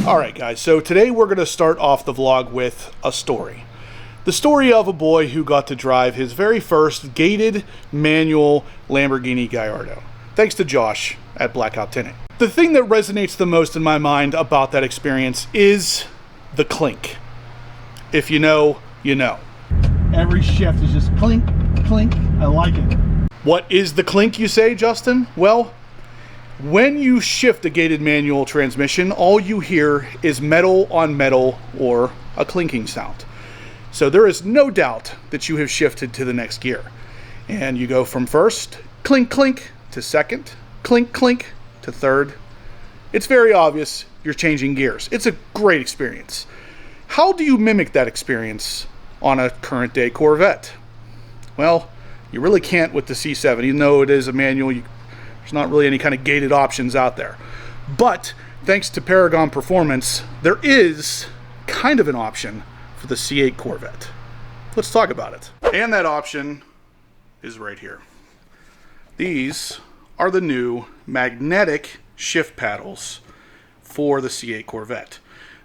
Alright guys, so today we're going to start off the vlog with a story. The story of a boy who got to drive his very first gated manual Lamborghini Gallardo. Thanks to Josh at Blackout Tinting. The thing that resonates the most in my mind about that experience is the clink. If you know, you know. Every shift is just clink, clink. I like it. What is the clink, you say, Justin? Well, when you shift a gated manual transmission, all you hear is metal on metal or a clinking sound. So there is no doubt that you have shifted to the next gear. And you go from first, clink, clink, to second, clink, clink, to third. It's very obvious you're changing gears. It's a great experience. How do you mimic that experience on a current day Corvette? Well, you really can't with the C7, even though it is a manual. There's not really any kind of gated options out there. But thanks to Paragon Performance, there is kind of an option for the C8 Corvette. Let's talk about it. And that option is right here. These are the new magnetic shift paddles for the C8 Corvette.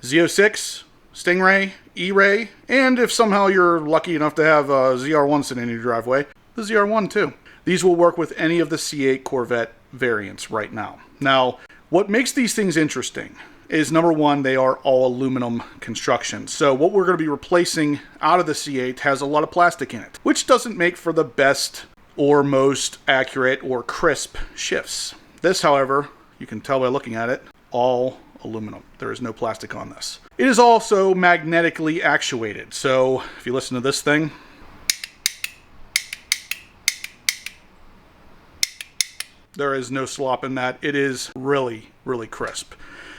Z06, Stingray, eray, and if somehow you're lucky enough to have a ZR1 sitting in your driveway, the ZR1 too. These will work with any of the C8 Corvette variants right now. Now, what makes these things interesting is, number one, they are all aluminum construction. So what we're going to be replacing out of the C8 has a lot of plastic in it, which doesn't make for the best or most accurate or crisp shifts. This, however, you can tell by looking at it, all aluminum. There is no plastic on this. It is also magnetically actuated. So if you listen to this thing, there is no slop in that. It is really, really crisp.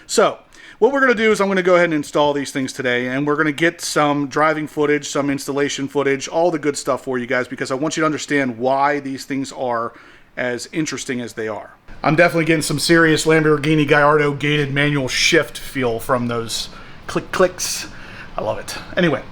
So what we're going to do is I'm going to go ahead and install these things today, and we're going to get some driving footage, some installation footage, all the good stuff for you guys, because I want you to understand why these things are as interesting as they are. I'm definitely getting some serious Lamborghini Gallardo gated manual shift feel from those clicks. I love it. Anyway,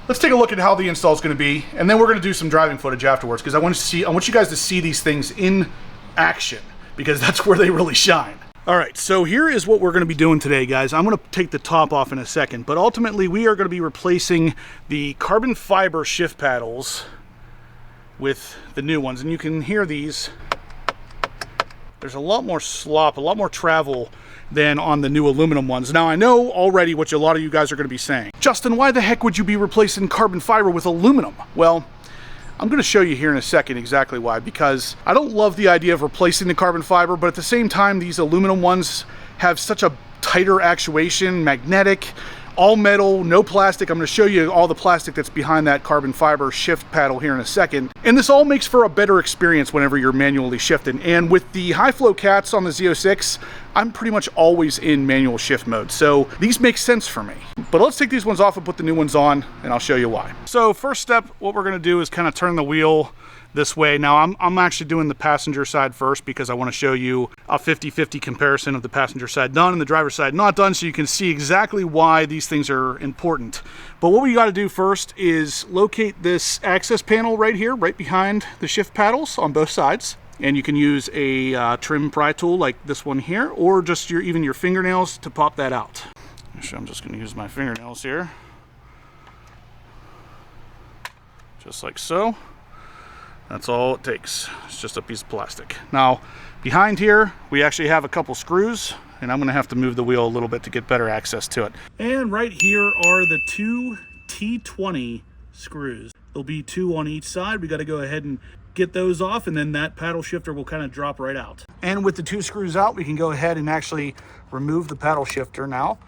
let's take a look at how the install is going to be, and then we're going to do some driving footage afterwards, because I want you guys to see these things in action, because that's where they really shine. Alright, so here is what we're going to be doing today, guys. I'm going to take the top off in a second, but ultimately we are going to be replacing the carbon fiber shift paddles with the new ones, and you can hear these. There's a lot more slop, a lot more travel than on the new aluminum ones. Now, I know already what a lot of you guys are going to be saying. Justin, why the heck would you be replacing carbon fiber with aluminum? Well, I'm going to show you here in a second exactly why, because I don't love the idea of replacing the carbon fiber, but at the same time, these aluminum ones have such a tighter actuation, magnetic, all metal, no plastic. I'm going to show you all the plastic that's behind that carbon fiber shift paddle here in a second. And this all makes for a better experience whenever you're manually shifting. And with the high flow cats on the Z06, I'm pretty much always in manual shift mode. So these make sense for me. But let's take these ones off and put the new ones on, and I'll show you why. So first step, what we're going to do is kind of turn the wheel this way. Now I'm actually doing the passenger side first, because I want to show you a 50-50 comparison of the passenger side done and the driver's side not done, so you can see exactly why these things are important. But what we got to do first is locate this access panel right here, right behind the shift paddles on both sides. And you can use a trim pry tool like this one here, or just even your fingernails to pop that out. Actually, I'm just going to use my fingernails here, just like so. That's all it takes. It's just a piece of plastic. Now, behind here, we actually have a couple screws, and I'm going to have to move the wheel a little bit to get better access to it. And right here are the two T20 screws. There'll be two on each side. We got to go ahead and get those off, and then that paddle shifter will kind of drop right out. And with the two screws out, we can go ahead and actually remove the paddle shifter now.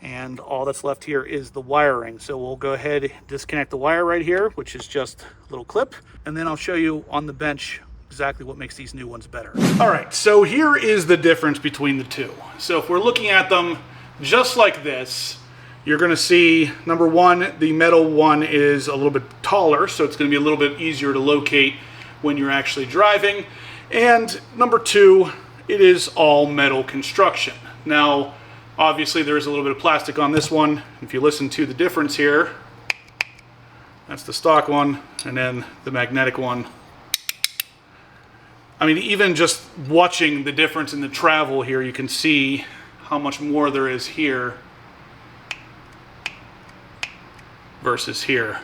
And all that's left here is the wiring. So we'll go ahead and disconnect the wire right here, which is just a little clip. And then I'll show you on the bench exactly what makes these new ones better. All right, so here is the difference between the two. So if we're looking at them just like this, you're gonna see, number one, the metal one is a little bit taller, so it's gonna be a little bit easier to locate when you're actually driving. And number two, it is all metal construction. Now, obviously there is a little bit of plastic on this one. If you listen to the difference here, that's the stock one, and then the magnetic one. I mean, even just watching the difference in the travel here, you can see how much more there is here versus here.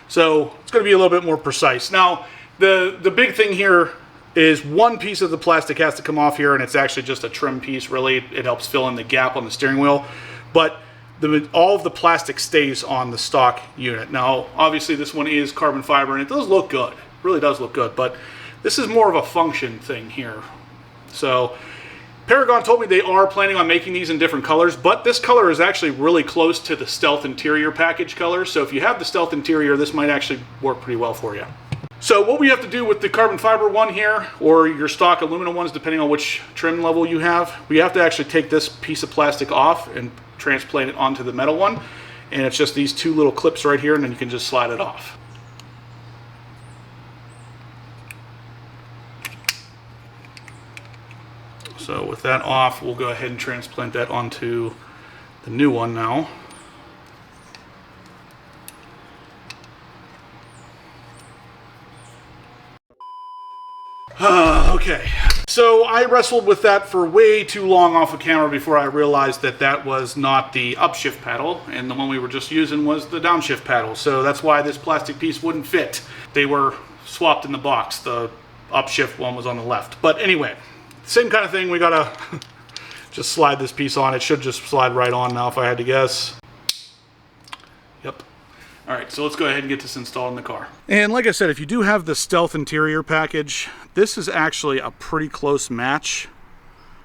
So it's going to be a little bit more precise. Now, the big thing here is one piece of the plastic has to come off here, and it's actually just a trim piece, really. It helps fill in the gap on the steering wheel. But all of the plastic stays on the stock unit. Now, obviously, this one is carbon fiber, and it does look good. It really does look good. But this is more of a function thing here. So Paragon told me they are planning on making these in different colors, but this color is actually really close to the Stealth Interior package color. So if you have the Stealth Interior, this might actually work pretty well for you. So what we have to do with the carbon fiber one here, or your stock aluminum ones, depending on which trim level you have, we have to actually take this piece of plastic off and transplant it onto the metal one. And it's just these two little clips right here, and then you can just slide it off. So with that off, we'll go ahead and transplant that onto the new one now. Okay, so I wrestled with that for way too long off of camera before I realized that that was not the upshift paddle, and the one we were just using was the downshift paddle. So that's why this plastic piece wouldn't fit. They were swapped in the box. The upshift one was on the left. But anyway, same kind of thing. We gotta just slide this piece on. It should just slide right on now if I had to guess. Yep. All right, so let's go ahead and get this installed in the car. And like I said, if you do have the Stealth Interior package, this is actually a pretty close match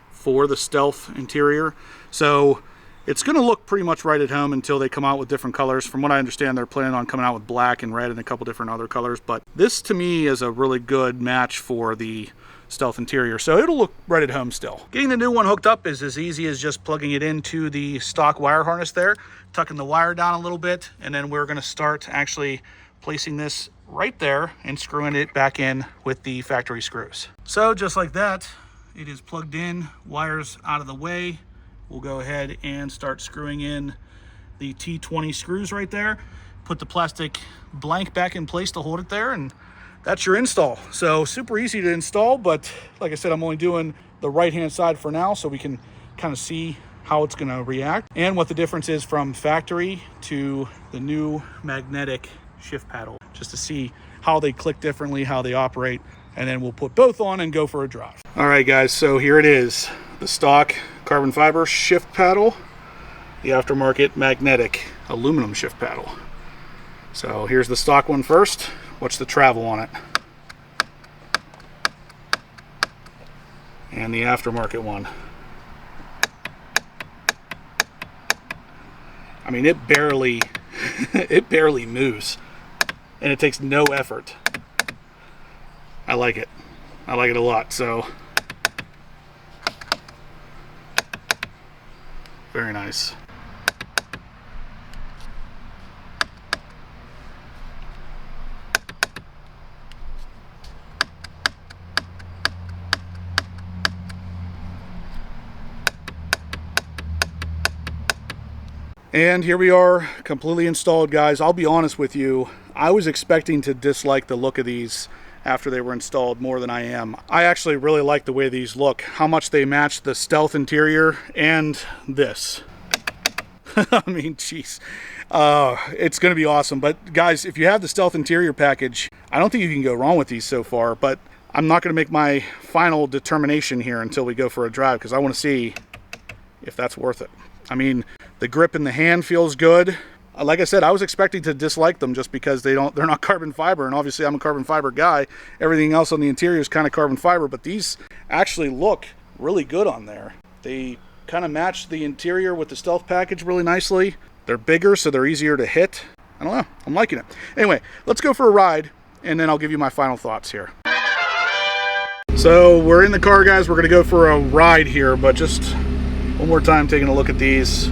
for the Stealth Interior. So it's going to look pretty much right at home until they come out with different colors. From what I understand, they're planning on coming out with black and red and a couple different other colors. But this, to me, is a really good match for the Stealth Interior. So it'll look right at home still. Getting the new one hooked up is as easy as just plugging it into the stock wire harness there, tucking the wire down a little bit, and then we're going to start actually placing this right there and screwing it back in with the factory screws. So just like that, it is plugged in, wires out of the way. We'll go ahead and start screwing in the T20 screws right there, put the plastic blank back in place to hold it there, and that's your install. So super easy to install, but like I said, I'm only doing the right-hand side for now so we can kind of see how it's gonna react and what the difference is from factory to the new magnetic shift paddle, just to see how they click differently, how they operate, and then we'll put both on and go for a drive. All right, guys, so here it is, the stock carbon fiber shift paddle, the aftermarket magnetic aluminum shift paddle. So here's the stock one first. What's the travel on it? And the aftermarket one. I mean, it barely moves, and it takes no effort. I like it. I like it a lot. So very nice. And here we are, completely installed, guys. I'll be honest with you, I was expecting to dislike the look of these after they were installed more than I am. I actually really like the way these look, how much they match the Stealth Interior and this. I mean, jeez. It's going to be awesome. But guys, if you have the Stealth Interior package, I don't think you can go wrong with these so far, but I'm not going to make my final determination here until we go for a drive, because I want to see if that's worth it. I mean, the grip in the hand feels good. Like I said, I was expecting to dislike them just because they're not carbon fiber, and obviously I'm a carbon fiber guy. Everything else on the interior is kind of carbon fiber, but these actually look really good on there. They kind of match the interior with the Stealth package really nicely. They're bigger, so they're easier to hit. I don't know, I'm liking it. Anyway, let's go for a ride, and then I'll give you my final thoughts here. So we're in the car, guys. We're gonna go for a ride here, but just one more time taking a look at these.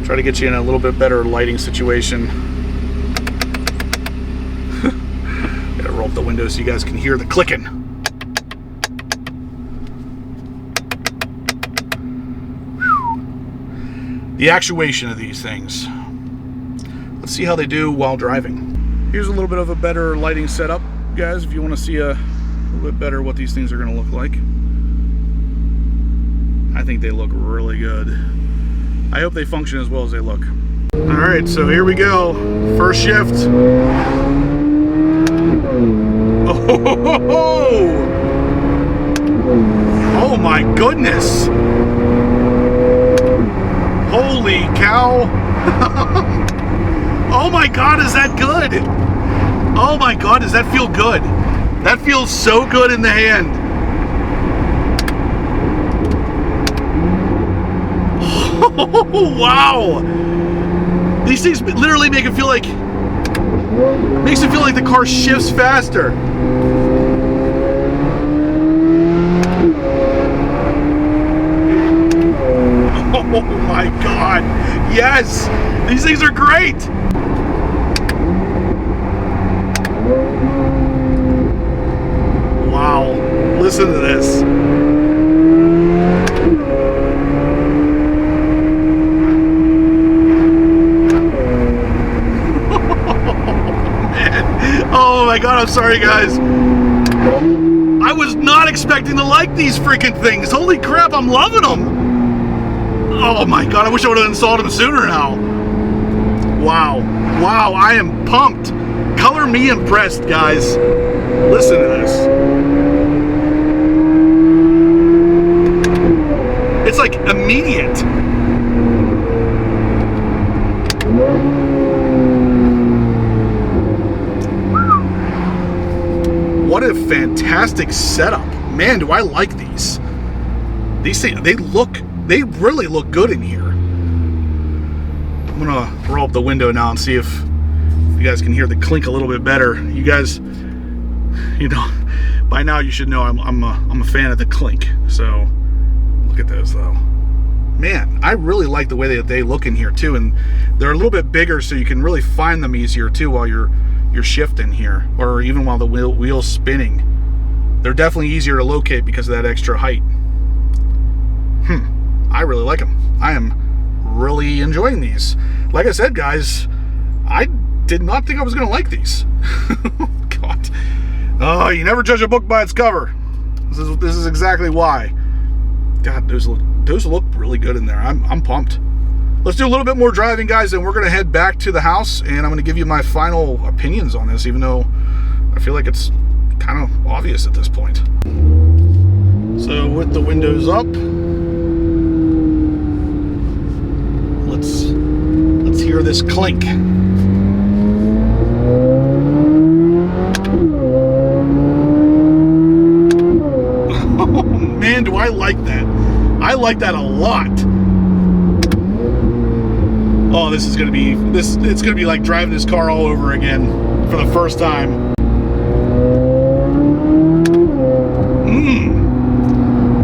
Try to get you in a little bit better lighting situation. Gotta roll up the window so you guys can hear the clicking. The actuation of these things. Let's see how they do while driving. Here's a little bit of a better lighting setup, guys, if you want to see a little bit better what these things are going to look like. I think they look really good. I hope they function as well as they look. All right, so here we go. First shift. Oh my goodness. Holy cow. Oh my God, is that good? Oh my God, does that feel good? That feels so good in the hand. Oh, wow. These things literally make it feel like, makes it feel like the car shifts faster. Oh my God. Yes, these things are great. Wow, listen to this. Oh my God, I'm sorry guys. I was not expecting to like these freaking things. Holy crap, I'm loving them. Oh my God, I wish I would have installed them sooner now. Wow, wow, I am pumped. Color me impressed, guys. Listen to this. It's like immediate. What a fantastic setup. Man, do I like these. These things, they really look good in here. I'm gonna roll up the window now and see if you guys can hear the clink a little bit better. You guys, you know, by now you should know I'm a fan of the clink. So look at those though. Man, I really like the way that they look in here too, and they're a little bit bigger so you can really find them easier too while you're shifting here, or even while the wheel's spinning. They're definitely easier to locate because of that extra height. I really like them. I am really enjoying these. Like I said, guys, I did not think I was gonna like these. God. Oh, you never judge a book by its cover. This is exactly why. God, those look really good in there. I'm pumped. Let's do a little bit more driving, guys, and we're going to head back to the house, and I'm going to give you my final opinions on this, even though I feel like it's kind of obvious at this point. So with the windows up, let's hear this clink. Oh man, do I like that. I like that a lot. Oh, this is gonna be it's gonna be like driving this car all over again for the first time.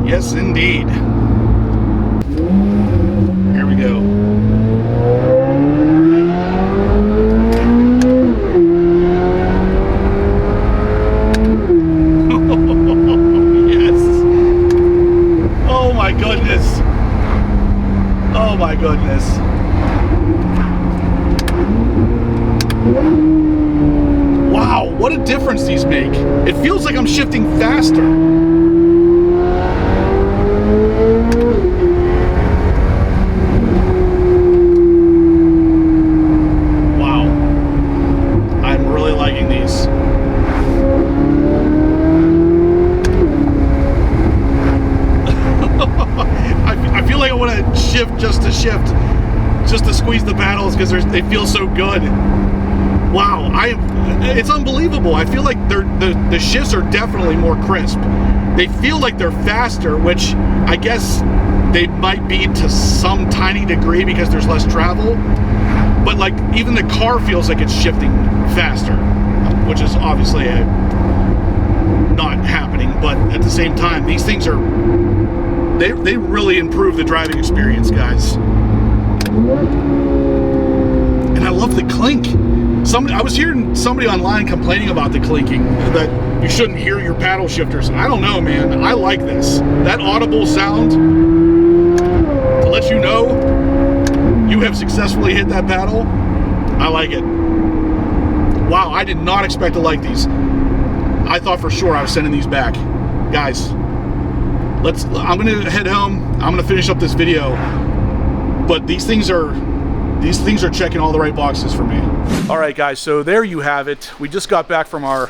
Yes, indeed. Here we go. Yes. Oh my goodness. Oh my goodness. Wow, what a difference these make. It feels like I'm shifting faster. Wow. I'm really liking these. I feel like I want to shift just to shift, just to squeeze the paddles because they feel so good. Wow, it's unbelievable. I feel like the shifts are definitely more crisp. They feel like they're faster, which I guess they might be to some tiny degree because there's less travel. But like even the car feels like it's shifting faster, which is obviously not happening. But at the same time, these things are they really improve the driving experience, guys. And I love the clink. I was hearing somebody online complaining about the clinking, that you shouldn't hear your paddle shifters. I don't know, man. I like this. That audible sound to let you know you have successfully hit that paddle. I like it. Wow, I did not expect to like these. I thought for sure I was sending these back. Guys, I'm gonna head home. I'm gonna finish up this video. but these things are checking all the right boxes for me. All right, guys, so there you have it. We just got back from our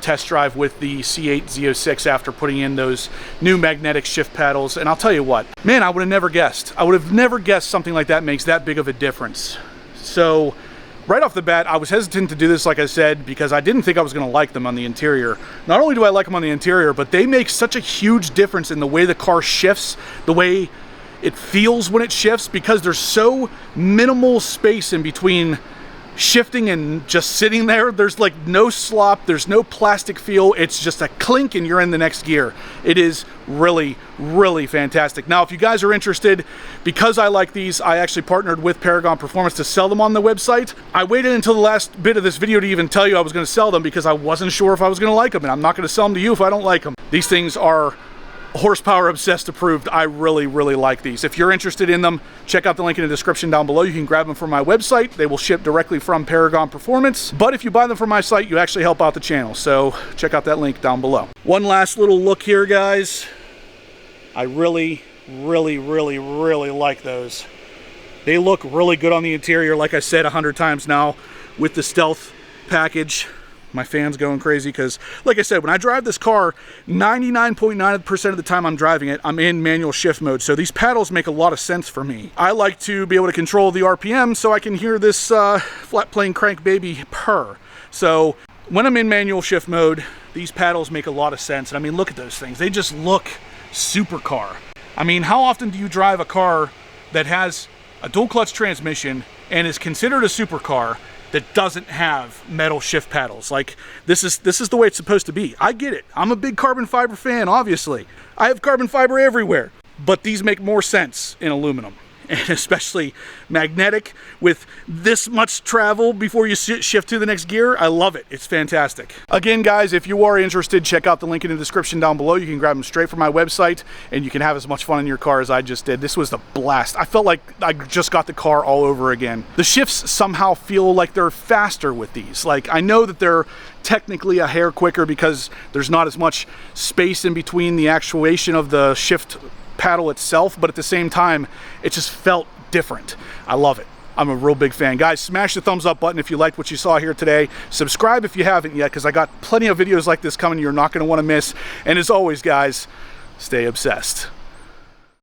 test drive with the C8 Z06 after putting in those new magnetic shift paddles, and I'll tell you what, man, I would have never guessed. I would have never guessed something like that makes that big of a difference. So right off the bat, I was hesitant to do this, like I said, because I didn't think I was going to like them on the interior. Not only do I like them on the interior, but they make such a huge difference in the way the car shifts, the way it feels when it shifts, because there's so minimal space in between shifting and just sitting there. There's like no slop, there's no plastic feel, it's just a clink and you're in the next gear. It is really, really fantastic. Now, if you guys are interested, because I like these, I actually partnered with Paragon Performance to sell them on the website. I waited until the last bit of this video to even tell you I was going to sell them because I wasn't sure if I was going to like them, and I'm not going to sell them to you if I don't like them. These things are horsepower obsessed approved. I really, really like these. If you're interested in them, check out the link in the description down below. You can grab them from my website. They will ship directly from Paragon Performance. But if you buy them from my site, you actually help out the channel. So check out that link down below. One last little look here, guys. I really, really, really, really like those. They look really good on the interior, like I said 100 times now, with the stealth package. My fan's going crazy because, like I said, when I drive this car, 99.9% of the time I'm driving it, I'm in manual shift mode. So these paddles make a lot of sense for me. I like to be able to control the RPM so I can hear this flat plane crank baby purr. So when I'm in manual shift mode, these paddles make a lot of sense. And I mean, look at those things. They just look supercar. I mean, how often do you drive a car that has a dual clutch transmission and is considered a supercar that doesn't have metal shift paddles? Like, this is the way it's supposed to be. I get it. I'm a big carbon fiber fan, obviously. I have carbon fiber everywhere. But these make more sense in aluminum. And especially magnetic with this much travel before you shift to the next gear. I love it. It's fantastic. Again, guys, if you are interested, check out the link in the description down below. You can grab them straight from my website, and you can have as much fun in your car as I just did. This was the blast. I felt like I just got the car all over again. The shifts somehow feel like they're faster with these. Like, I know that they're technically a hair quicker because there's not as much space in between the actuation of the shift paddle itself, but at the same time, it just felt different. I love it. I'm a real big fan. Guys, smash the thumbs up button if you liked what you saw here today. Subscribe if you haven't yet, because I got plenty of videos like this coming you're not going to want to miss. And as always, guys, stay obsessed.